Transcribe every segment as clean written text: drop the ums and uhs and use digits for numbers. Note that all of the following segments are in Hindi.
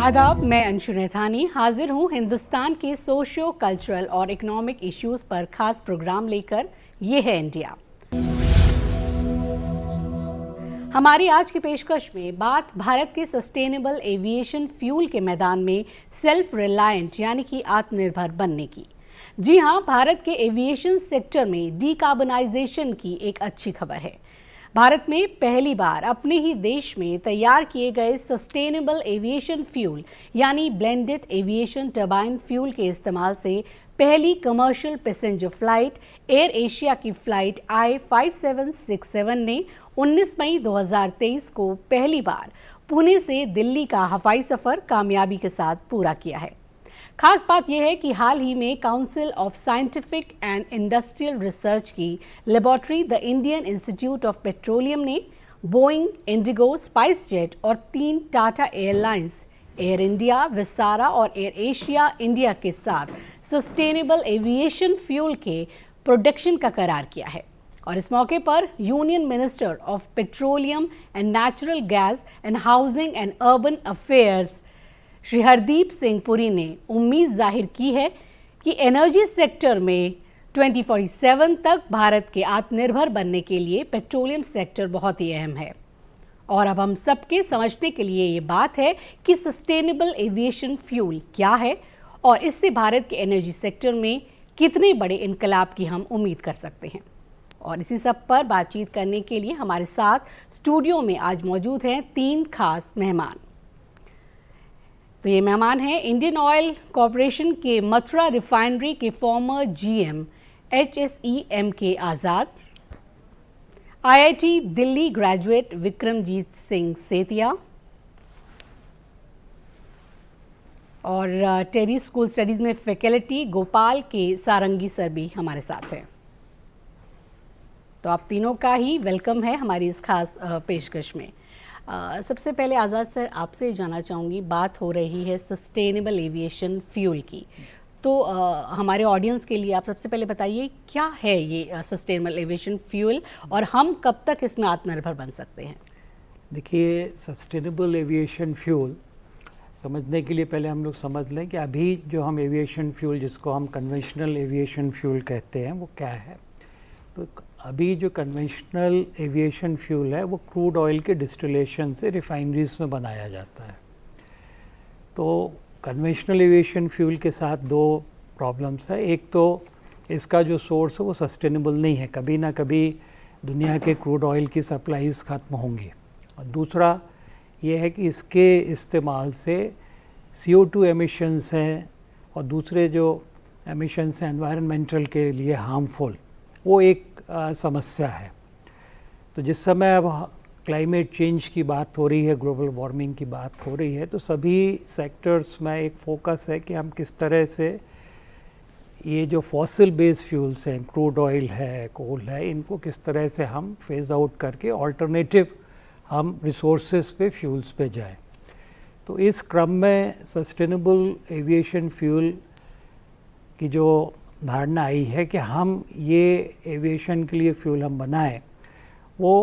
आदाब, मैं अंशु नैथानी हाजिर हूँ हिंदुस्तान के सोशियो कल्चरल और इकोनॉमिक इश्यूज पर खास प्रोग्राम लेकर। ये है इंडिया। हमारी आज की पेशकश में बात भारत के सस्टेनेबल एविएशन फ्यूल के मैदान में सेल्फ रिलायंट यानी कि आत्मनिर्भर बनने की। जी हाँ, भारत के एविएशन सेक्टर में डीकार्बनाइजेशन की एक अच्छी खबर है। भारत में पहली बार अपने ही देश में तैयार किए गए सस्टेनेबल एविएशन फ्यूल यानी ब्लेंडेड एविएशन टरबाइन फ्यूल के इस्तेमाल से पहली commercial passenger flight air Asia की फ्लाइट I5767 ने 19 मई 2023 को पहली बार पुणे से दिल्ली का हवाई सफर कामयाबी के साथ पूरा किया है। खास बात यह है कि हाल ही में council of scientific and industrial research की laboratory the Indian institute of petroleum ने बोइंग, इंडिगो, स्पाइसजेट और 3 Tata airlines Air India, Vistara और एयर एशिया इंडिया के साथ सस्टेनेबल एविएशन फ्यूल के प्रोडक्शन का करार किया है। और इस मौके पर union minister of petroleum and natural gas and housing and urban affairs Shri Hardeep Singh Puri ने उम्मीद जाहिर की है कि एनर्जी सेक्टर में 2047 तक भारत के आत्मनिर्भर बनने के लिए पेट्रोलियम सेक्टर बहुत ही अहम है। और अब हम सबके समझने के लिए ये बात है कि सस्टेनेबल एविएशन फ्यूल क्या है और इससे भारत के एनर्जी सेक्टर में कितने बड़े इनकलाब की हम उम्मीद कर सकते हैं। और इसी सब पर बातचीत करने के लिए हमारे साथ स्टूडियो में आज मौजूद हैं 3 खास मेहमान। तो ये मेहमान हैं इंडियन ऑयल कॉरपोरेशन के मथुरा रिफाइनरी के फॉर्मर GM HSE M.K. आज़ाद, IIT दिल्ली ग्रेजुएट विक्रमजीत सिंह सेतिया और टेरी स्कूल स्टडीज़ में फैकल्टी गोपाल के सारंगी सर भी हमारे साथ हैं। तो आप तीनों का ही वेलकम है हमारी इस खास पेशकश में। सबसे पहले आज़ाद सर, आपसे जानना चाहूँगी, बात हो रही है सस्टेनेबल एविएशन फ्यूल की, तो हमारे ऑडियंस के लिए आप सबसे पहले बताइए क्या है ये सस्टेनेबल एविएशन फ्यूल और हम कब तक इसमें आत्मनिर्भर बन सकते हैं? देखिए, सस्टेनेबल एविएशन फ्यूल समझने के लिए पहले हम लोग समझ लें कि अभी जो हम एविएशन फ्यूल जिसको हम कन्वेंशनल एविएशन फ्यूल कहते हैं वो क्या है। तो अभी जो कन्वेंशनल एविएशन फ्यूल है वो क्रूड ऑयल के डिस्टिलेशन से रिफाइनरीज में बनाया जाता है। तो कन्वेंशनल एविएशन फ्यूल के साथ 2 प्रॉब्लम्स है। एक तो इसका जो सोर्स है वो सस्टेनेबल नहीं है, कभी ना कभी दुनिया के क्रूड ऑयल की सप्लाईज ख़त्म होंगी। और दूसरा ये है कि इसके इस्तेमाल से CO2 एमिशंस हैं और दूसरे जो एमिशंस हैं एनवायरनमेंटल के लिए हार्मफुल, वो एक समस्या है। तो जिस समय अब क्लाइमेट चेंज की बात हो रही है, ग्लोबल वार्मिंग की बात हो रही है, तो सभी सेक्टर्स में एक फोकस है कि हम किस तरह से ये जो फॉसिल बेस्ड फ्यूल्स हैं, क्रूड ऑयल है, कोल है, इनको किस तरह से हम फेज आउट करके ऑल्टरनेटिव हम रिसोर्सेज पे फ्यूल्स पे जाएं। तो इस क्रम में सस्टेनेबल एविएशन फ्यूल की जो धारणा आई है कि हम ये एविएशन के लिए फ्यूल हम बनाएं वो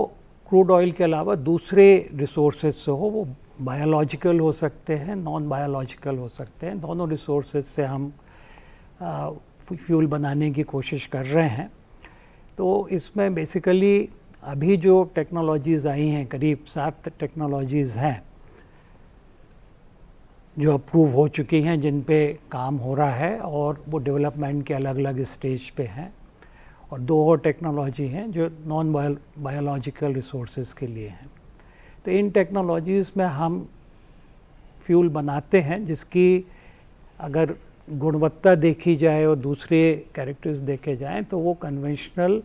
क्रूड ऑयल के अलावा दूसरे रिसोर्सेज से हो, वो बायोलॉजिकल हो सकते हैं, नॉन बायोलॉजिकल हो सकते हैं, दोनों रिसोर्सेज से हम फ्यूल बनाने की कोशिश कर रहे हैं। तो इसमें बेसिकली अभी जो टेक्नोलॉजीज़ आई हैं, करीब 7 टेक्नोलॉजीज़ हैं जो अप्रूव हो चुकी हैं, जिन पे काम हो रहा है और वो डेवलपमेंट के अलग अलग स्टेज पे हैं। और 2 और टेक्नोलॉजी हैं जो नॉन बायोलॉजिकल रिसोर्सेज के लिए हैं। तो इन टेक्नोलॉजीज़ में हम फ्यूल बनाते हैं जिसकी अगर गुणवत्ता देखी जाए और दूसरे कैरेक्टर्स देखे जाएं तो वो कन्वेंशनल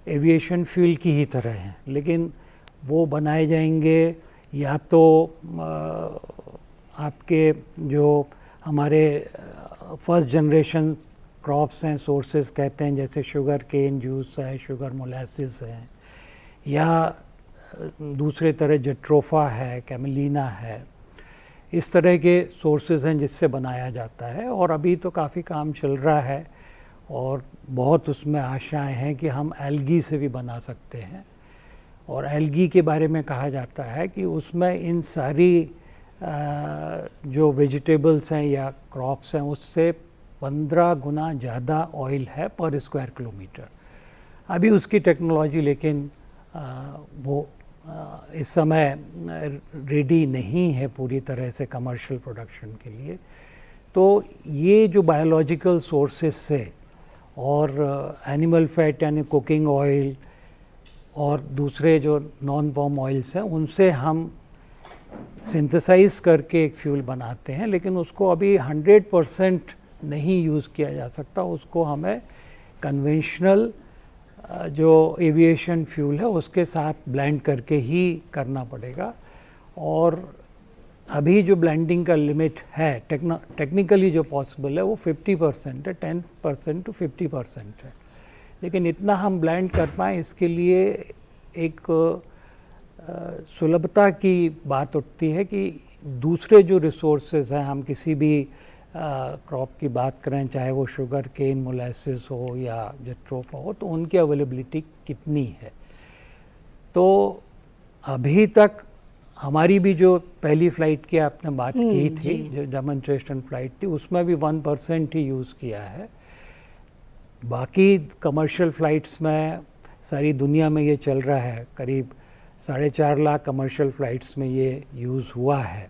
एविएशन फ्यूल की ही तरह हैं, लेकिन वो बनाए जाएंगे या तो आपके जो हमारे फर्स्ट जनरेशन क्रॉप्स हैं, सोर्सेज कहते हैं, जैसे शुगर केन जूस है, शुगर मोलासिस है, या दूसरे तरह जेट्रोफा है, कैमेलिना है, इस तरह के सोर्सेज हैं जिससे बनाया जाता है। और अभी तो काफ़ी काम चल रहा है और बहुत उसमें आशाएं हैं कि हम एल्गी से भी बना सकते हैं। और एल्गी के बारे में कहा जाता है कि उसमें इन सारी जो वेजिटेबल्स हैं या क्रॉप्स हैं उससे 15 गुना ज़्यादा ऑयल है पर स्क्वायर किलोमीटर। अभी उसकी टेक्नोलॉजी लेकिन वो इस समय रेडी नहीं है पूरी तरह से कमर्शियल प्रोडक्शन के लिए। तो ये जो बायोलॉजिकल सोर्सेस से और एनिमल फैट यानी कुकिंग ऑयल और दूसरे जो नॉन पॉम ऑयल्स हैं उनसे हम सिंथेसाइज करके एक फ्यूल बनाते हैं, लेकिन उसको अभी 100% नहीं यूज़ किया जा सकता। उसको हमें कन्वेंशनल जो एविएशन फ्यूल है उसके साथ ब्लेंड करके ही करना पड़ेगा। और अभी जो ब्लेंडिंग का लिमिट है टेक्निकली जो पॉसिबल है वो 50% है, 10% to 50% है, लेकिन इतना हम ब्लेंड कर पाएँ इसके लिए एक सुलभता की बात उठती है कि दूसरे जो रिसोर्सेज हैं, हम किसी भी क्रॉप की बात करें, चाहे वो शुगर केन मोलेसिस हो या जेट्रोफा हो, तो उनकी अवेलेबिलिटी कितनी है। तो अभी तक हमारी भी जो पहली फ़्लाइट की आपने बात की थी, जो डेमोन्स्ट्रेशन फ़्लाइट थी, उसमें भी 1% ही यूज़ किया है। बाकी कमर्शियल फ़्लाइट्स में सारी दुनिया में ये चल रहा है, करीब 4.5 लाख कमर्शियल फ़्लाइट्स में ये यूज़ हुआ है।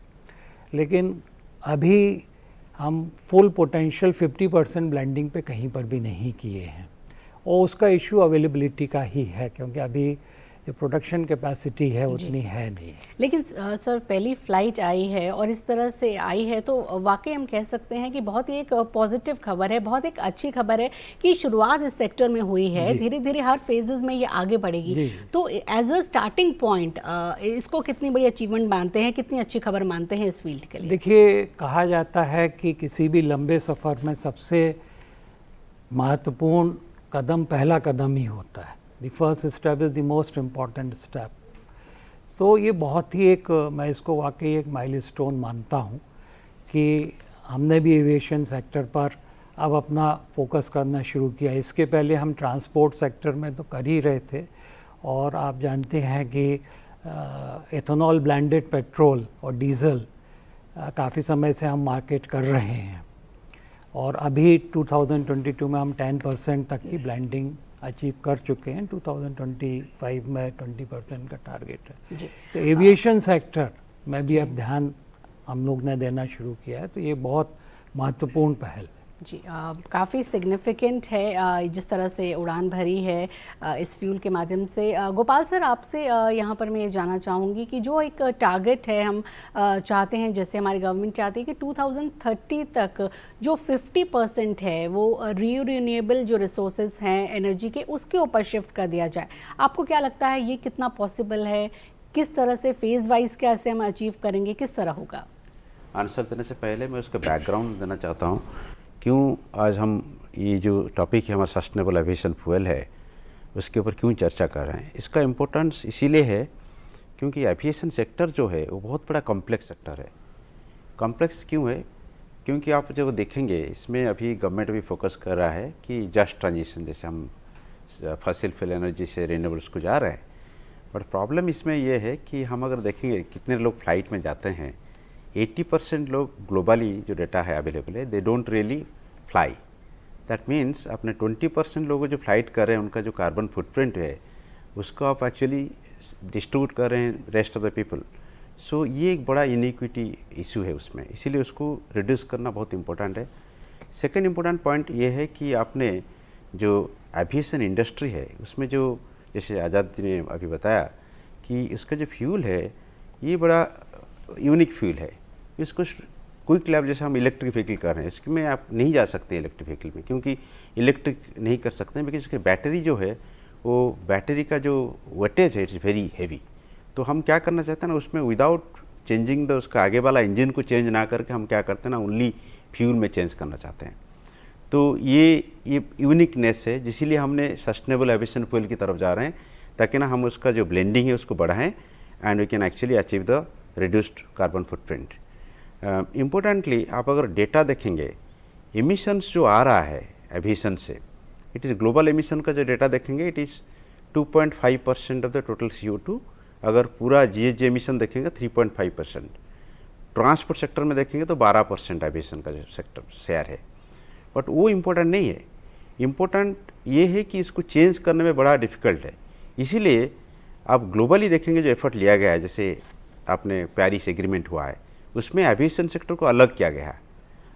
लेकिन अभी हम फुल पोटेंशियल 50% ब्लेंडिंग पे कहीं पर भी नहीं किए हैं, और उसका इशू अवेलेबिलिटी का ही है, क्योंकि अभी जो प्रोडक्शन कैपेसिटी है उतनी है नहीं। लेकिन सर पहली फ़्लाइट आई है और इस तरह से आई है तो वाकई हम कह सकते हैं कि बहुत ही एक पॉजिटिव खबर है, बहुत एक अच्छी खबर है कि शुरुआत इस सेक्टर में हुई है। धीरे धीरे हर फेजेस में ये आगे बढ़ेगी। तो एज अ स्टार्टिंग पॉइंट इसको कितनी बड़ी अचीवमेंट मानते हैं, कितनी अच्छी खबर मानते हैं इस फील्ड के लिए? देखिए, कहा जाता है कि किसी भी लंबे सफ़र में सबसे महत्वपूर्ण कदम पहला कदम ही होता है। The first step is the most important step। तो ये बहुत ही एक, मैं इसको वाकई एक माइलस्टोन मानता हूँ कि हमने भी एविएशन सेक्टर पर अब अपना फोकस करना शुरू किया। इसके पहले हम ट्रांसपोर्ट सेक्टर में तो कर ही रहे थे, और आप जानते हैं कि एथेनॉल ब्लेंडेड पेट्रोल और डीज़ल काफ़ी समय से हम मार्केट कर रहे हैं, और अभी 2022 में हम 10% तक की ब्लेंडिंग अचीव कर चुके हैं। 2025 में 20% का टारगेट है। तो एविएशन सेक्टर में भी अब ध्यान हम लोग ने देना शुरू किया है, तो ये बहुत महत्वपूर्ण पहल है। जी, काफ़ी सिग्निफिकेंट है जिस तरह से उड़ान भरी है इस फ्यूल के माध्यम से। गोपाल सर, आपसे यहाँ पर मैं ये जानना चाहूँगी कि जो एक टारगेट है हम चाहते हैं, जैसे हमारी गवर्नमेंट चाहती है कि 2030 तक जो 50% है वो रिन्यूएबल जो रिसोर्सेज हैं एनर्जी के, उसके ऊपर शिफ्ट कर दिया जाए। आपको क्या लगता है ये कितना पॉसिबल है? किस तरह से फेज़ वाइज कैसे हम अचीव करेंगे, किस तरह होगा? आंसर देने से पहले मैं उसका बैकग्राउंड देना चाहता हूँ, क्यों आज हम ये जो टॉपिक है हमारा सस्टेनेबल एविएशन फ्यूल है उसके ऊपर क्यों चर्चा कर रहे हैं। इसका इम्पोर्टेंस इसीलिए है क्योंकि एविएशन सेक्टर जो है वो बहुत बड़ा कॉम्प्लेक्स सेक्टर है। कॉम्प्लेक्स क्यों है? क्योंकि आप जब देखेंगे इसमें अभी गवर्नमेंट भी फोकस कर रहा है कि जस्ट ट्रांजिशन, जैसे हम फॉसिल फ्यूल एनर्जी से रिन्यूएबल्स को जा रहे हैं। बट प्रॉब्लम इसमें यह है कि हम अगर देखेंगे कितने लोग फ्लाइट में जाते हैं, 80% लोग ग्लोबली जो डेटा है अवेलेबल है, they don't really fly. That means अपने 20% लोग जो फ्लाइट कर रहे हैं उनका जो कार्बन फुटप्रिंट है उसको आप एक्चुअली डिस्ट्रीब्यूट कर रहे हैं रेस्ट ऑफ द पीपल। सो ये एक बड़ा इनइक्विटी इशू है उसमें, इसीलिए उसको रिड्यूस करना बहुत इंपॉर्टेंट है। सेकेंड इम्पोर्टेंट पॉइंट ये है कि आपने जो एविएशन इंडस्ट्री है उसमें जो, जैसे आज़ाद ने अभी बताया कि इसका जो फ्यूल है ये बड़ा यूनिक फ्यूल है। इसको क्विक लैब जैसे हम इलेक्ट्रिक व्हीकल कर रहे हैं, इसमें आप नहीं जा सकते इलेक्ट्रिक व्हीकल में, क्योंकि इलेक्ट्रिक नहीं कर सकते हैं, बिकॉज इसकी बैटरी जो है वो बैटरी का जो वेटेज है इट्स वेरी हैवी। तो हम क्या करना चाहते हैं ना, उसमें विदाउट चेंजिंग द उसका आगे वाला इंजन को चेंज ना करके हम क्या करते हैं ना, ओनली फ्यूल में चेंज करना चाहते हैं। तो ये यूनिकनेस है, जिसलिए हमने सस्टेनेबल एविएशन फ्यूल की तरफ जा रहे हैं, ताकि ना हम उसका जो ब्लेंडिंग है उसको बढ़ाएं and we can actually achieve the reduced carbon footprint. Importantly आप अगर डेटा देखेंगे, एमिशंस जो आ रहा है एविएशन से, इट इज़ ग्लोबल एमिशन का जो डेटा देखेंगे it is 2.5% of the total CO2। अगर पूरा GHG एमिशन देखेंगे 3.5%। ट्रांसपोर्ट सेक्टर में देखेंगे तो 12% एविएशन का जो सेक्टर शेयर है, बट वो इम्पोर्टेंट नहीं है। इम्पोर्टेंट ये है कि इसको चेंज करने में बड़ा डिफ़िकल्ट है। इसीलिए आप ग्लोबली देखेंगे जो एफर्ट लिया गया है, जैसे आपने पेरिस एग्रीमेंट हुआ है, उसमें एविएशन सेक्टर को अलग किया गया है,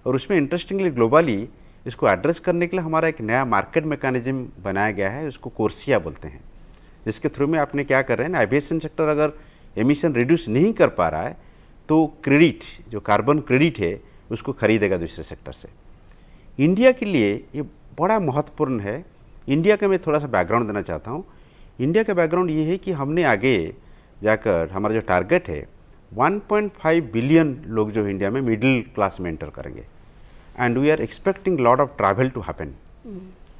और उसमें इंटरेस्टिंगली ग्लोबली इसको एड्रेस करने के लिए हमारा एक नया मार्केट मैकेनिज्म बनाया गया है, उसको कोर्सिया बोलते हैं, जिसके थ्रू में आपने क्या कर रहे हैं ना, एविएशन सेक्टर अगर एमिशन रिड्यूस नहीं कर पा रहा है तो क्रेडिट, जो कार्बन क्रेडिट है, उसको खरीदेगा दूसरे सेक्टर से। इंडिया के लिए ये बड़ा महत्वपूर्ण है। इंडिया का मैं थोड़ा सा बैकग्राउंड देना चाहता हूँ। इंडिया का बैकग्राउंड ये है कि हमने आगे जाकर हमारा जो टारगेट है 1.5 बिलियन लोग जो इंडिया में मिडिल क्लास में एंटर करेंगे, and we are expecting lot of travel to happen,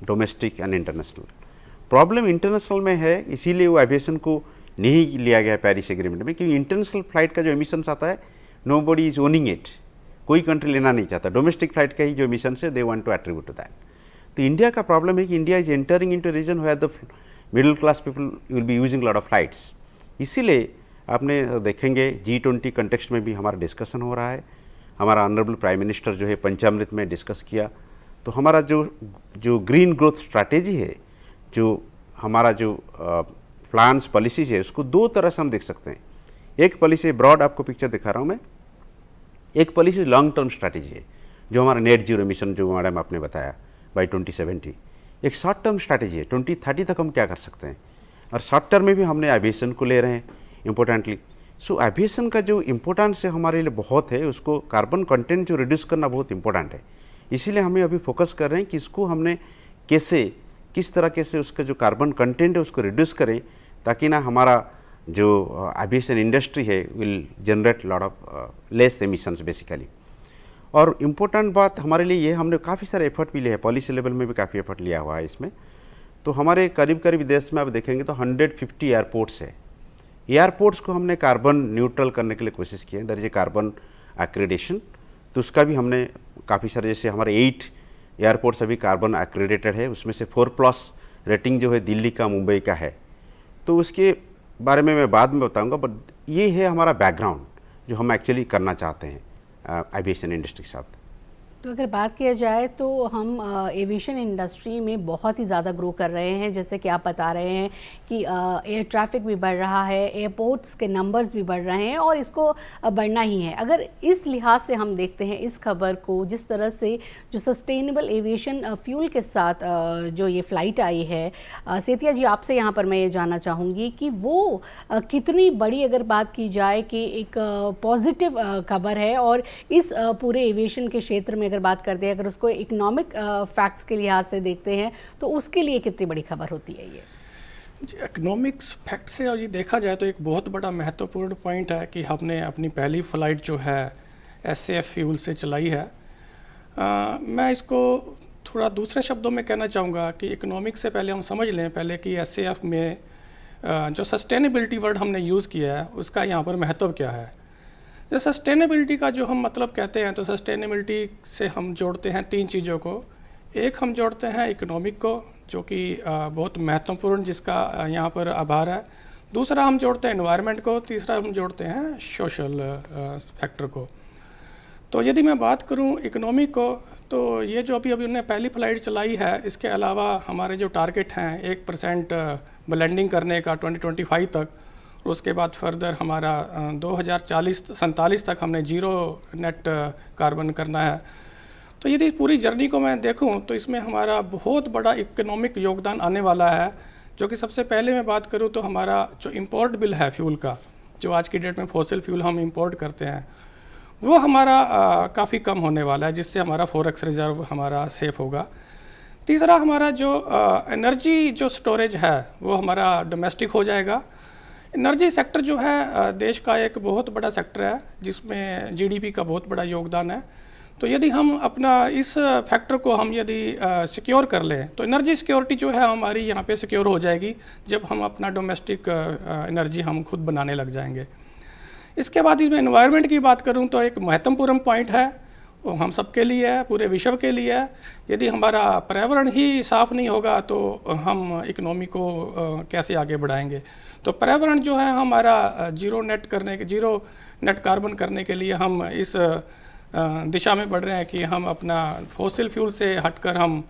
domestic and international. Problem international में है, इसीलिए वो एविएशन को नहीं लिया गया पेरिस एग्रीमेंट में, क्योंकि इंटरनेशनल फ्लाइट का जो एमिशंस आता है, नोबडी इज ओनिंग इट, कोई कंट्री लेना नहीं चाहता। डोमेस्टिक फ्लाइट का ही जो एमिशंस है, they want to attribute to that. तो इंडिया का प्रॉब्लम है कि India is entering into region where the middle class people will be using lot of flights. इसीलिए आपने देखेंगे G20 कंटेक्स्ट में भी हमारा डिस्कशन हो रहा है। हमारा ऑनरेबल प्राइम मिनिस्टर जो है पंचामृत में डिस्कस किया। तो हमारा जो ग्रीन ग्रोथ स्ट्रैटेजी है, जो हमारा जो प्लान्स पॉलिसीज है, उसको दो तरह से हम देख सकते हैं। एक पॉलिसी ब्रॉड, आपको पिक्चर दिखा रहा हूँ मैं, एक पॉलिसी लॉन्ग टर्म स्ट्रैटेजी है, जो हमारा नेट जीरो एमिशन जो मैडम आपने बताया बाई 2070। एक शॉर्ट टर्म स्ट्रैटेजी है, 2030 तक हम क्या कर सकते हैं, और शॉर्ट टर्म में भी हमने एविएशन को ले रहे हैं इम्पोर्टेंटली। सो एविएशन का जो इम्पोर्टेंस है हमारे लिए बहुत है, उसको कार्बन कंटेंट जो रिड्यूस करना बहुत इंपॉर्टेंट है। इसीलिए हमें अभी फोकस कर रहे हैं कि इसको हमने किस तरह से उसका जो कार्बन कंटेंट है उसको रिड्यूस करें, ताकि ना हमारा जो एविएशन इंडस्ट्री है will generate lot of less emissions basically. और इम्पोर्टेंट बात हमारे लिए ये, हमने काफ़ी सारे एफर्ट भी लिए हैं, पॉलिसी लेवल में भी काफ़ी एफर्ट लिया हुआ है इसमें। तो हमारे करीब देश में आप देखेंगे तो 150 एयरपोर्ट्स है। एयरपोर्ट्स को हमने कार्बन न्यूट्रल करने के लिए कोशिश की है, there is a carbon accreditation. तो उसका भी हमने काफ़ी सारे, जैसे हमारे 8 एयरपोर्ट्स अभी कार्बन एक्रेडिटेड है, उसमें से 4+ रेटिंग जो है दिल्ली का, मुंबई का है। तो उसके बारे में मैं बाद में बताऊंगा, बट ये है हमारा बैकग्राउंड जो हम एक्चुअली करना चाहते हैं एविएशन इंडस्ट्री के साथ। तो अगर बात किया जाए तो हम एविएशन इंडस्ट्री में बहुत ही ज़्यादा ग्रो कर रहे हैं, जैसे कि आप बता रहे हैं कि एयर ट्रैफिक भी बढ़ रहा है, एयरपोर्ट्स के नंबर्स भी बढ़ रहे हैं, और इसको बढ़ना ही है। अगर इस लिहाज से हम देखते हैं इस खबर को, जिस तरह से जो सस्टेनेबल एविएशन फ्यूल के साथ जो ये फ़्लाइट आई है, सेतिया जी आपसे यहाँ पर मैं ये जानना चाहूँगी कि वो कितनी बड़ी, अगर बात की जाए कि एक पॉजिटिव खबर है, और इस पूरे एविएशन के क्षेत्र में अगर बात करते हैं, अगर उसको इकोनॉमिक फैक्ट्स के लिहाज से देखते हैं, तो उसके लिए कितनी बड़ी खबर होती है ये? इकोनॉमिक्स फैक्ट से और ये देखा जाए तो एक बहुत बड़ा महत्वपूर्ण पॉइंट है कि हमने अपनी पहली फ़्लाइट जो है SAF फ्यूल से चलाई है। मैं इसको थोड़ा दूसरे शब्दों में कहना चाहूँगा कि इकोनॉमिक्स से पहले हम समझ लें पहले कि SAF में जो सस्टेनेबिलिटी वर्ड हमने यूज़ किया है उसका यहाँ पर महत्व क्या है। जो सस्टेनेबिलिटी का जो हम मतलब कहते हैं, तो सस्टेनेबिलिटी से हम जोड़ते हैं 3 चीज़ों को। एक हम जोड़ते हैं इकोनॉमिक को, जो कि बहुत महत्वपूर्ण, जिसका यहाँ पर आभार है। दूसरा हम जोड़ते हैं एनवायरनमेंट को, तीसरा हम जोड़ते हैं सोशल फैक्टर को। तो यदि मैं बात करूँ इकोनॉमिक को, तो ये जो अभी उन्होंने पहली फ़्लाइट चलाई है, इसके अलावा हमारे जो टारगेट हैं 1% ब्लेंडिंग करने का 2025 तक, और उसके बाद फर्दर हमारा 2047 तक हमने 0 नेट कार्बन करना है। तो यदि पूरी जर्नी को मैं देखूं तो इसमें हमारा बहुत बड़ा इकोनॉमिक योगदान आने वाला है। जो कि सबसे पहले मैं बात करूं तो हमारा जो इंपोर्ट बिल है फ्यूल का, जो आज की डेट में फॉसिल फ्यूल हम इंपोर्ट करते हैं, वो हमारा काफ़ी कम होने वाला है, जिससे हमारा फॉरेक्स रिजर्व हमारा सेफ होगा। तीसरा, हमारा जो एनर्जी जो स्टोरेज है वो हमारा डोमेस्टिक हो जाएगा। एनर्जी सेक्टर जो है देश का एक बहुत बड़ा सेक्टर है, जिसमें GDP का बहुत बड़ा योगदान है। तो यदि हम अपना इस फैक्टर को हम यदि सिक्योर कर लें, तो एनर्जी सिक्योरिटी जो है हमारी यहाँ पे सिक्योर हो जाएगी, जब हम अपना डोमेस्टिक एनर्जी हम खुद बनाने लग जाएंगे। इसके बाद मैं एनवायरनमेंट की बात करूँ तो एक महत्वपूर्ण पॉइंट है, वो हम सबके लिए है, पूरे विश्व के लिए है। यदि हमारा पर्यावरण ही साफ नहीं होगा तो हम इकोनॉमी को कैसे आगे बढ़ाएंगे। तो पर्यावरण जो है हमारा जीरो नेट कार्बन करने के लिए हम इस दिशा में बढ़ रहे हैं कि हम अपना फॉसिल फ्यूल से हटकर हम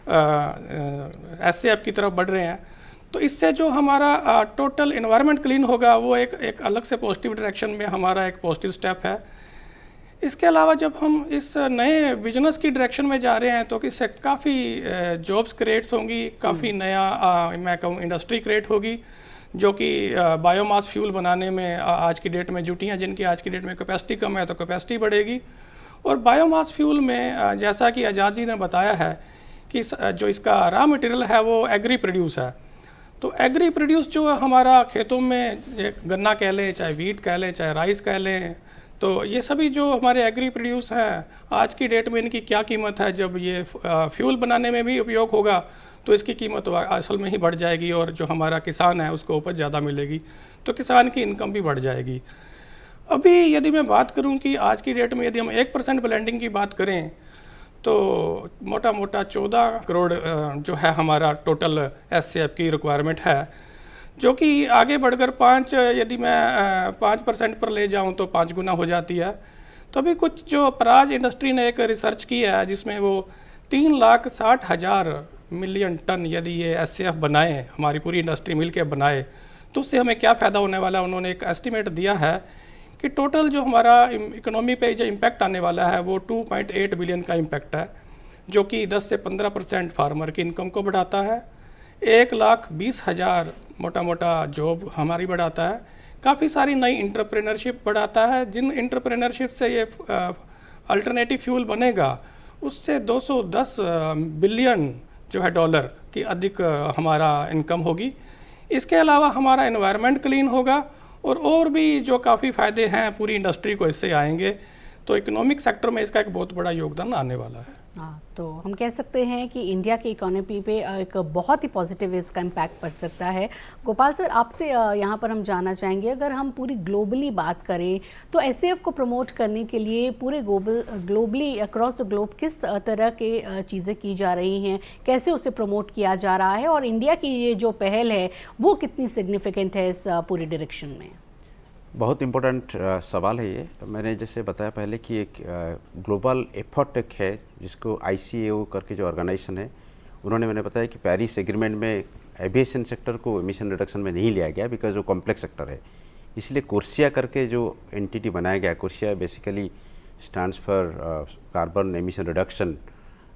SAF की तरफ बढ़ रहे हैं। तो इससे जो हमारा टोटल एनवायरनमेंट क्लीन होगा वो एक अलग से पॉजिटिव डायरेक्शन में हमारा एक पॉजिटिव स्टेप है। इसके अलावा जब हम इस नए बिजनेस की डायरेक्शन में जा रहे हैं तो इससे काफ़ी जॉब्स क्रिएट्स होंगी, काफ़ी नया मैं कहूँ इंडस्ट्री क्रिएट होगी जो कि बायोमास फ्यूल बनाने में आज की डेट में जुटी हैं, जिनकी आज की डेट में कैपेसिटी कम है तो कैपेसिटी बढ़ेगी। और बायोमास फ्यूल में जैसा कि आज़ाद जी ने बताया है कि जो इसका रॉ मटेरियल है वो एग्री प्रोड्यूस है। तो एग्री प्रोड्यूस जो हमारा खेतों में गन्ना कह लें, चाहे वीट कह लें, चाहे राइस कह लें, तो ये सभी जो हमारे एग्री प्रोड्यूस हैं आज की डेट में इनकी क्या कीमत है। जब ये फ्यूल बनाने में भी उपयोग होगा तो इसकी कीमत असल में ही बढ़ जाएगी और जो हमारा किसान है उसको उपज ज़्यादा मिलेगी, तो किसान की इनकम भी बढ़ जाएगी। अभी यदि मैं बात करूं कि आज की डेट में यदि हम 1% ब्लेंडिंग की बात करें तो मोटा मोटा 14 करोड़ जो है हमारा टोटल SAF की रिक्वायरमेंट है, जो कि आगे बढ़कर 5 यदि मैं 5% पर ले जाऊं तो 5 गुना हो जाती है। तो अभी कुछ जो पराज इंडस्ट्री ने एक रिसर्च की है जिसमें वो 3,60,000 मिलियन टन यदि ये SAF बनाए, हमारी पूरी इंडस्ट्री मिलकर बनाए, तो उससे हमें क्या फ़ायदा होने वाला है। उन्होंने एक एस्टिमेट दिया है कि टोटल जो हमारा इकोनॉमी पे जो इम्पैक्ट आने वाला है वो 2.8 बिलियन का इम्पैक्ट है, जो कि 10 से 15% फार्मर की इनकम को बढ़ाता है, 1,20,000 मोटा मोटा जॉब हमारी बढ़ाता है, काफ़ी सारी नई इंटरप्रेनरशिप बढ़ाता है। जिन इंटरप्रेनरशिप से ये अल्टरनेटिव फ्यूल बनेगा उससे 210 बिलियन जो है डॉलर की अधिक हमारा इनकम होगी। इसके अलावा हमारा एनवायरनमेंट क्लीन होगा और भी जो काफ़ी फ़ायदे हैं पूरी इंडस्ट्री को इससे आएंगे। तो इकोनॉमिक सेक्टर में इसका एक बहुत बड़ा योगदान आने वाला है। हाँ, तो हम कह सकते हैं कि इंडिया की इकोनॉमी पे एक बहुत ही पॉजिटिव इसका इम्पैक्ट पड़ सकता है। गोपाल सर, आपसे यहाँ पर हम जानना चाहेंगे, अगर हम पूरी ग्लोबली बात करें तो SAF को प्रमोट करने के लिए पूरे ग्लोबली अक्रॉस द ग्लोब किस तरह के चीज़ें की जा रही हैं, कैसे उसे प्रमोट किया जा रहा है और इंडिया की ये जो पहल है वो कितनी सिग्निफिकेंट है इस पूरी डायरेक्शन में? बहुत इम्पोर्टेंट सवाल है ये। मैंने जैसे बताया पहले कि एक ग्लोबल एफर्ट एक है जिसको ICAO करके जो ऑर्गेनाइजेशन है, उन्होंने मैंने बताया कि पेरिस एग्रीमेंट में एविएशन सेक्टर को एमिशन रिडक्शन में नहीं लिया गया बिकॉज वो कॉम्प्लेक्स सेक्टर है। इसलिए कोर्सिया करके जो एंटिटी बनाया गया, CORSIA basically stands for carbon emission reduction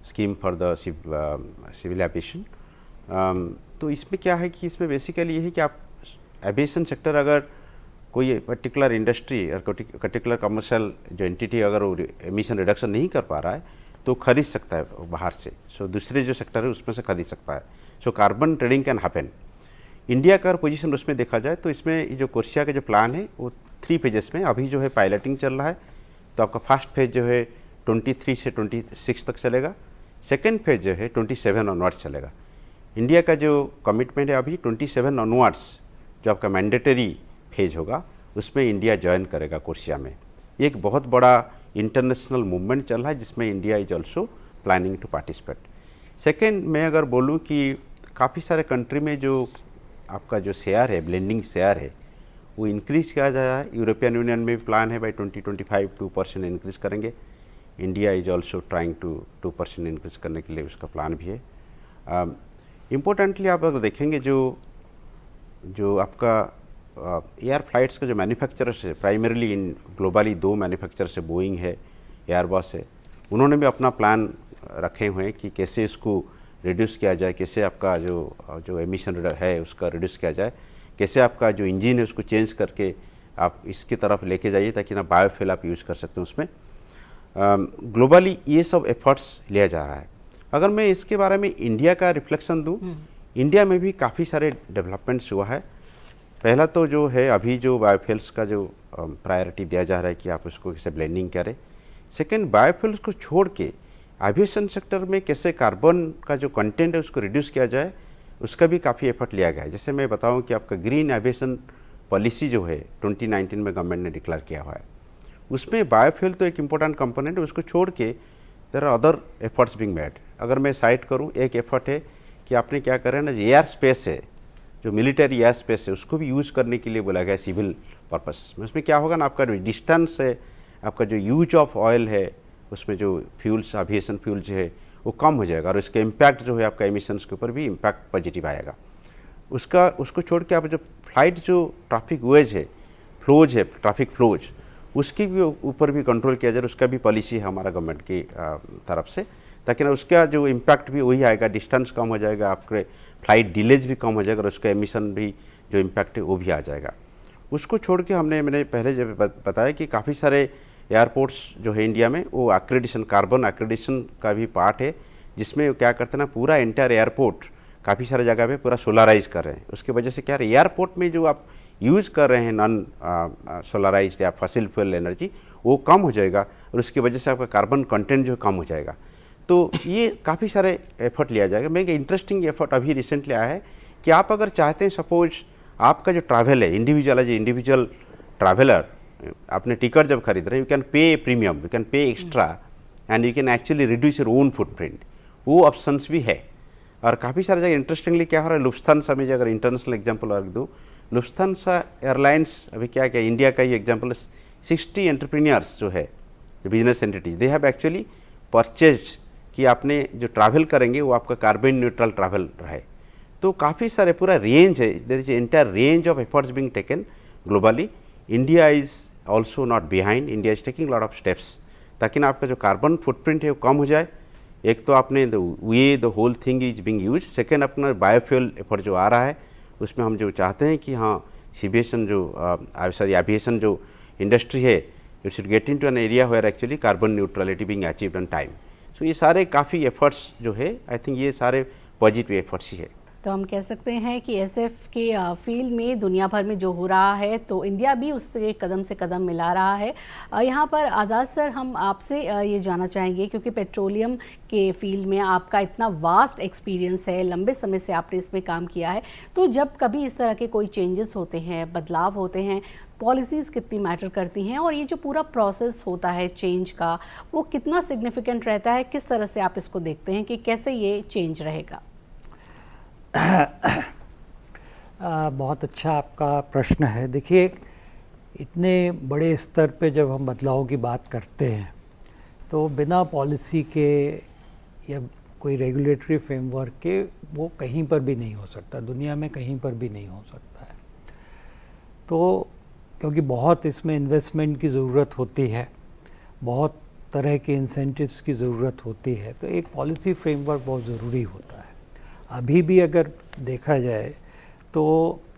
scheme for the civil aviation. तो इसमें क्या है कि इसमें बेसिकली ये है कि आप एविएशन सेक्टर अगर कोई पर्टिकुलर इंडस्ट्री और पर्टिकुलर कमर्शियल जो एंटिटी अगर वो एमिशन रिडक्शन नहीं कर पा रहा है तो खरीद सकता है बाहर से। सो दूसरे जो सेक्टर है उसमें से खरीद सकता है। So carbon trading can happen. India का पोजीशन उसमें देखा जाए तो इसमें जो कोर्सिया का जो प्लान है वो 3 फेजेस में अभी जो है पायलटिंग चल रहा है। तो आपका फर्स्ट फेज जो है 23 से 26 तक चलेगा, सेकेंड फेज जो है 27 ऑनवर्ड्स चलेगा। इंडिया का जो कमिटमेंट है अभी 27 ऑनवर्ड्स जो आपका मैंडेटरी फेज होगा उसमें इंडिया ज्वाइन करेगा कोर्सिया में। एक बहुत बड़ा इंटरनेशनल मूवमेंट चल रहा है जिसमें India is also planning to participate. Second, मैं अगर बोलूँ कि काफ़ी सारे कंट्री में जो आपका जो शेयर है, ब्लेंडिंग शेयर है, वो इंक्रीज़ किया जा रहा है। यूरोपियन यूनियन में भी प्लान है बाई 2025 2% इंक्रीज़ करेंगे। India is also trying to 2% increase करने के लिए उसका प्लान भी है। इम्पोर्टेंटली आप अगर देखेंगे जो आपका एयर फ्लाइट्स का जो मैन्युफैक्चरर्स है, प्राइमरीली इन ग्लोबली 2 मैन्युफैक्चरर्स है, बोइंग है, एयरबस है, उन्होंने भी अपना प्लान रखे हुए हैं कि कैसे इसको रिड्यूस किया जाए, कैसे आपका जो एमिशन है उसका रिड्यूस किया जाए, कैसे आपका जो इंजन है उसको चेंज करके आप इसकी तरफ लेके जाइए ताकि ना बायोफ्यूल आप यूज़ कर सकते हैं उसमें। ग्लोबली ये सब एफर्ट्स लिया जा रहा है। अगर मैं इसके बारे में इंडिया का रिफ्लेक्शन दूँ, इंडिया में भी काफ़ी सारे डेवलपमेंट्स हुआ है। पहला तो जो है अभी जो बायोफ्यूल्स का जो प्रायोरिटी दिया जा रहा है कि आप उसको कैसे ब्लेंडिंग करें। सेकेंड, बायोफ्यूल्स को छोड़ के एविएशन सेक्टर में कैसे कार्बन का जो कंटेंट है उसको रिड्यूस किया जाए, उसका भी काफ़ी एफर्ट लिया गया है। जैसे मैं बताऊं कि आपका ग्रीन एविएशन पॉलिसी जो है 2019 में गवर्नमेंट ने डिक्लेयर किया हुआ है, उसमें बायोफ्यूल तो एक इम्पोर्टेंट कंपोनेंट है, उसको छोड़ के there are other efforts being made. अगर मैं साइट करूं, एक एफर्ट है कि आपने क्या करें ना, एयर स्पेस है, जो मिलिट्री एयर स्पेस है, उसको भी यूज़ करने के लिए बोला गया सिविल पर्पसेस में। उसमें क्या होगा ना, आपका जो डिस्टेंस है, आपका जो यूज ऑफ ऑयल है, उसमें जो फ्यूल्स, एविएशन फ्यूल जो है वो कम हो जाएगा और इसका इम्पैक्ट जो है आपका एमिशंस के ऊपर भी इम्पैक्ट पॉजिटिव आएगा। उसको छोड़ के आप जो फ्लाइट जो ट्रैफिक वेज है, फ्लोज है, ट्रैफिक फ्लोज, उसकी भी ऊपर भी कंट्रोल किया जाए, उसका भी पॉलिसी है हमारा गवर्नमेंट की तरफ से, ताकि ना उसका जो इम्पैक्ट भी वही आएगा, डिस्टेंस कम हो जाएगा, आपके फ्लाइट डिलेज भी कम हो जाएगा और उसका एमिशन भी जो इम्पैक्ट है वो भी आ जाएगा। उसको छोड़ के मैंने पहले जब बताया कि काफ़ी सारे एयरपोर्ट्स जो है इंडिया में, वो एक्रेडिशन, कार्बन एक्रेडिशन का भी पार्ट है, जिसमें क्या करते हैं ना, पूरा एंटायर एयरपोर्ट काफ़ी सारे जगह पे पूरा सोलराइज कर रहे हैं। उसकी वजह से क्या है, एयरपोर्ट में जो आप यूज़ कर रहे हैं नॉन सोलराइज या फसिल फ्यूल एनर्जी, वो कम हो जाएगा और उसकी वजह से आपका कार्बन कंटेंट जो कम हो जाएगा। तो ये काफ़ी सारे एफर्ट लिया जाएगा। मैं एक इंटरेस्टिंग एफर्ट अभी रिसेंटली आया है कि आप अगर चाहते हैं, सपोज आपका जो ट्रैवल है, इंडिविजुअल ट्रैवलर, आपने टिकट जब खरीद रहे हैं, you can pay premium, you can pay extra and you can actually reduce your own footprint, वो ऑप्शंस भी है। और काफ़ी सारे जगह इंटरेस्टिंगली क्या हो रहा है, लुफ्थांसा में अगर इंटरनेशनल एग्जाम्पल रख दूँ, लुफ्थांसा एयरलाइंस अभी क्या इंडिया का ही एग्जाम्पल, 60 एंटरप्रेन्योर्स जो है, business entities, they have actually purchase कि आपने जो ट्रैवल करेंगे वो आपका कार्बन न्यूट्रल ट्रैवल रहे। तो काफ़ी सारे पूरा रेंज है, there is entire range of efforts being taken globally. India is also not behind, India is taking lot of steps ताकि ना आपका जो कार्बन फुटप्रिंट है वो कम हो जाए। एक तो आपने the whole thing is being use, second अपना बायोफ्यूल एफर्ट जो आ रहा है, उसमें हम जो चाहते हैं कि हाँ एविएशन जो इंडस्ट्री है, it should get into an area where actually carbon neutrality being achieved on time. So ये सारे काफ़ी एफर्ट्स जो है, आई थिंक ये सारे पॉजिटिव एफर्ट्स ही है। तो हम कह सकते हैं कि एसएफ के फील्ड में दुनिया भर में जो हो रहा है, तो इंडिया भी उससे कदम से कदम मिला रहा है। यहाँ पर आज़ाद सर, हम आपसे ये जानना चाहेंगे, क्योंकि पेट्रोलियम के फील्ड में आपका इतना वास्ट एक्सपीरियंस है, लंबे समय से आपने इसमें काम किया है, तो जब कभी इस तरह के कोई चेंजेस होते हैं, बदलाव होते हैं, पॉलिसीज़ कितनी मैटर करती हैं, और ये जो पूरा प्रोसेस होता है चेंज का, वो कितना सिग्निफिकेंट रहता है? किस तरह से आप इसको देखते हैं कि कैसे ये चेंज रहेगा? बहुत अच्छा आपका प्रश्न है। देखिए, इतने बड़े स्तर पे जब हम बदलाव की बात करते हैं, तो बिना पॉलिसी के या कोई रेगुलेटरी फ्रेमवर्क के वो कहीं पर भी नहीं हो सकता, दुनिया में कहीं पर भी नहीं हो सकता है। तो क्योंकि बहुत इसमें इन्वेस्टमेंट की ज़रूरत होती है, बहुत तरह के इंसेंटिव्स की ज़रूरत होती है, तो एक पॉलिसी फ्रेमवर्क बहुत ज़रूरी होता है। अभी भी अगर देखा जाए तो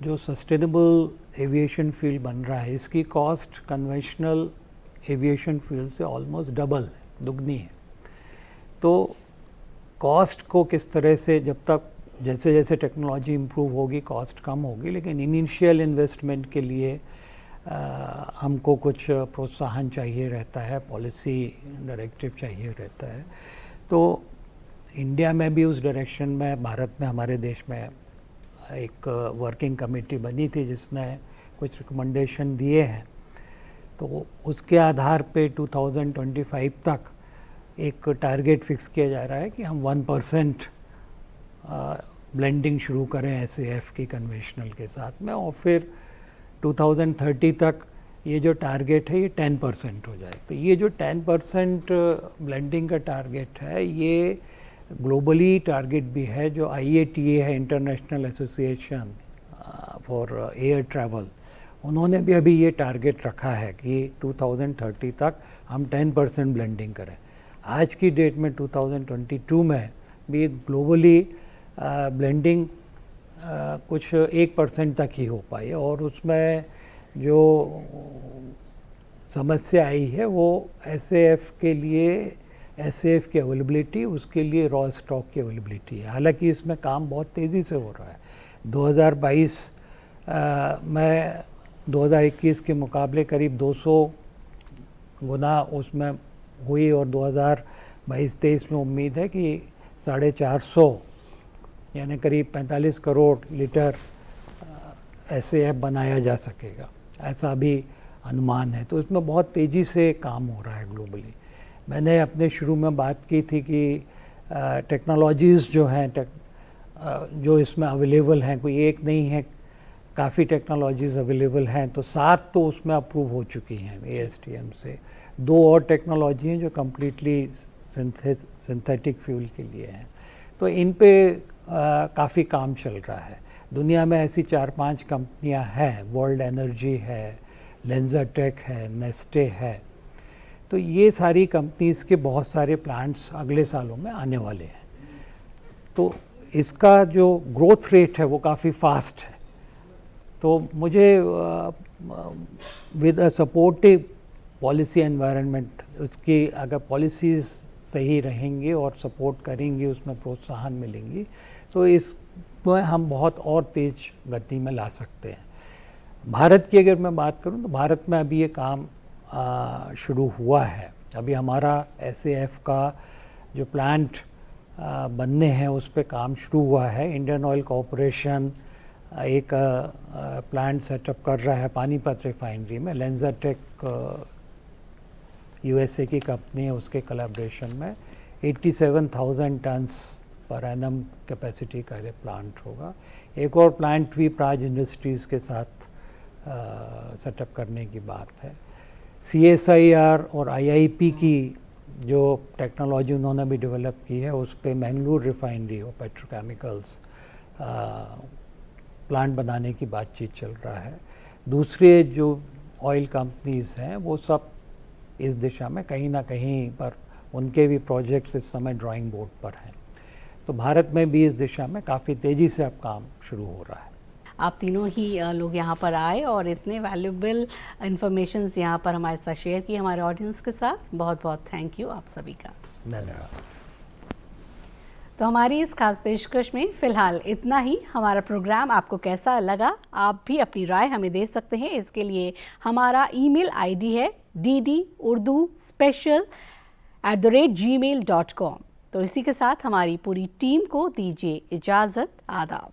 जो सस्टेनेबल एविएशन फ्यूल बन रहा है, इसकी कॉस्ट कन्वेंशनल एविएशन फ्यूल से ऑलमोस्ट डबल है, दुगनी है। तो कॉस्ट को किस तरह से, जब तक जैसे जैसे टेक्नोलॉजी इम्प्रूव होगी कॉस्ट कम होगी, लेकिन इनिशियल इन्वेस्टमेंट के लिए हमको कुछ प्रोत्साहन चाहिए रहता है, पॉलिसी डायरेक्टिव चाहिए रहता है। तो इंडिया में भी उस डायरेक्शन में, भारत में, हमारे देश में एक वर्किंग कमेटी बनी थी जिसने कुछ रिकमेंडेशन दिए हैं। तो उसके आधार पे 2025 तक एक टारगेट फिक्स किया जा रहा है कि हम 1% ब्लेंडिंग शुरू करें SAF की कन्वेंशनल के साथ में, और फिर 2030 तक ये जो टारगेट है ये 10% हो जाए। तो ये जो 10% ब्लेंडिंग का टारगेट है, ये ग्लोबली टारगेट भी है, जो IATA है, international association for air travel, उन्होंने भी अभी ये टारगेट रखा है कि 2030 तक हम 10% ब्लेंडिंग करें। आज की डेट में 2022 में भी ग्लोबली ब्लेंडिंग कुछ 1% तक ही हो पाई, और उसमें जो समस्या आई है वो SAF के लिए, SAF की अवेलेबिलिटी, उसके लिए रॉ स्टॉक की अवेलेबिलिटी है। हालांकि इसमें काम बहुत तेज़ी से हो रहा है। 2022 में 2021 के मुकाबले करीब 200 गुना उसमें हुई, और 2022-23 में उम्मीद है कि 450 यानी करीब 45 करोड़ लीटर SAF बनाया जा सकेगा, ऐसा भी अनुमान है। तो इसमें बहुत तेज़ी से काम हो रहा है ग्लोबली। मैंने अपने शुरू में बात की थी कि टेक्नोलॉजीज़ जो हैं जो इसमें अवेलेबल हैं, कोई एक नहीं है, काफ़ी टेक्नोलॉजीज़ अवेलेबल हैं। तो 7 तो उसमें अप्रूव हो चुकी हैं ASTM से। 2 और टेक्नोलॉजी हैं जो कम्प्लीटली सिंथेटिक फ्यूल के लिए हैं। तो इन पे काफ़ी काम चल रहा है। दुनिया में ऐसी 4-5 कंपनियां हैं, वर्ल्ड एनर्जी है, लेंजरटेक है, नेस्टे है। तो ये सारी कंपनीज़ के बहुत सारे प्लांट्स अगले सालों में आने वाले हैं। तो इसका जो ग्रोथ रेट है वो काफ़ी फास्ट है। तो मुझे with a supportive policy environment, उसकी अगर पॉलिसीज़ सही रहेंगी और सपोर्ट करेंगी, उसमें प्रोत्साहन मिलेंगी, तो इसमें हम बहुत और तेज़ गति में ला सकते हैं। भारत की अगर मैं बात करूं तो भारत में अभी ये काम शुरू हुआ है। अभी हमारा SAF का जो प्लांट बनने हैं उस पर काम शुरू हुआ है। इंडियन ऑयल कॉरपोरेशन एक प्लांट सेटअप कर रहा है पानीपत रिफाइनरी में। लेंजरटेक USA की कंपनी है, उसके कोलैबोरेशन में 87,000 टन्स पर एनम कैपेसिटी का ये प्लांट होगा। एक और प्लांट भी प्राज इंडस्ट्रीज़ के साथ सेटअप करने की बात है। CSIR और IIP की जो टेक्नोलॉजी उन्होंने भी डेवलप की है, उस पे मैंगलोर रिफाइनरी और पेट्रोकेमिकल्स प्लांट बनाने की बातचीत चल रहा है। दूसरे जो ऑयल कंपनीज़ हैं वो सब इस दिशा में कहीं ना कहीं पर उनके भी प्रोजेक्ट्स इस समय ड्राइंग बोर्ड पर हैं। तो भारत में भी इस दिशा में काफ़ी तेज़ी से अब काम शुरू हो रहा है। आप तीनों ही लोग यहाँ पर आए और इतने वैल्यूएबल इन्फॉर्मेशंस यहाँ पर हमारे साथ शेयर की हमारे ऑडियंस के साथ। बहुत बहुत थैंक यू आप सभी का। धन्यवाद। तो हमारी इस खास पेशकश में फ़िलहाल इतना ही। हमारा प्रोग्राम आपको कैसा लगा, आप भी अपनी राय हमें दे सकते हैं। इसके लिए हमारा ईमेल ID है ddurduspecial@gmail.com। तो इसी के साथ हमारी पूरी टीम को दीजिए इजाज़त। आदाब।